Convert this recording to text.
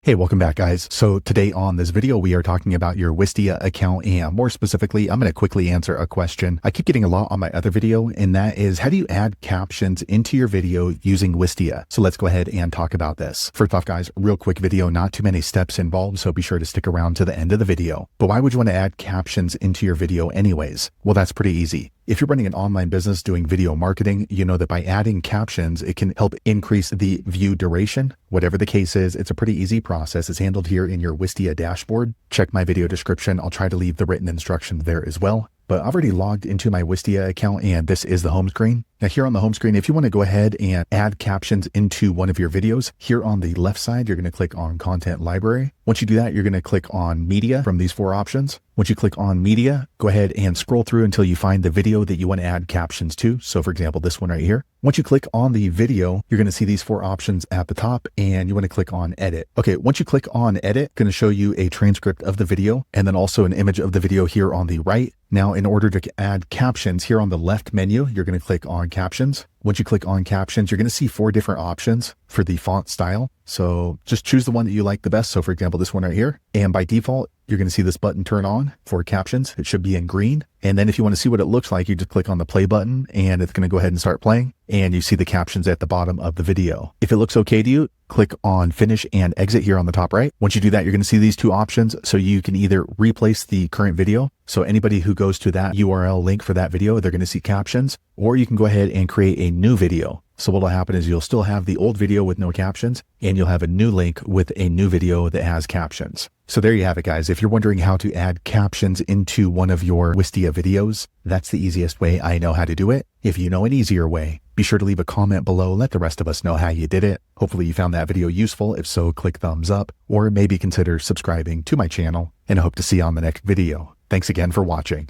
Hey, welcome back guys. So today on this video, we are talking about your Wistia account, and more specifically, I'm going to quickly answer a question I keep getting a lot on my other video, and that is, how do you add captions into your video using Wistia? So let's go ahead and talk about this. First off guys, real quick video, not too many steps involved, so be sure to stick around to the end of the video. But why would you want to add captions into your video anyways? Well, that's pretty easy. If you're running an online business doing video marketing, you know that by adding captions, it can help increase the view duration. Whatever the case is, it's a pretty easy process. It's handled here in your Wistia dashboard. Check my video description. I'll try to leave the written instructions there as well. But I've already logged into my Wistia account, and this is the home screen. Now here on the home screen, if you want to go ahead and add captions into one of your videos, here on the left side, you're going to click on Content Library. Once you do that, you're going to click on Media from these four options. Once you click on Media, go ahead and scroll through until you find the video that you want to add captions to. So for example, this one right here. Once you click on the video, you're going to see these four options at the top, and you want to click on Edit. Okay, once you click on Edit, it's going to show you a transcript of the video and then also an image of the video here on the right. Now, in order to add captions, here on the left menu, you're going to click on Captions. Once you click on Captions, you're going to see four different options for the font style. So just choose the one that you like the best. So for example, this one right here. And by default, you're going to see this button turn on for captions. It should be in green. And then if you want to see what it looks like, you just click on the play button and it's going to go ahead and start playing. And you see the captions at the bottom of the video. If it looks okay to you, click on Finish and Exit here on the top right. Once you do that, you're going to see these two options. So you can either replace the current video. So anybody who goes to that URL link for that video, they're going to see captions, or you can go ahead and create a new video. So what will happen is you'll still have the old video with no captions, and you'll have a new link with a new video that has captions. So there you have it guys. If you're wondering how to add captions into one of your Wistia videos, that's the easiest way I know how to do it. If you know an easier way, be sure to leave a comment below. Let the rest of us know how you did it. Hopefully you found that video useful. If so, click thumbs up, or maybe consider subscribing to my channel, and I hope to see you on the next video. Thanks again for watching.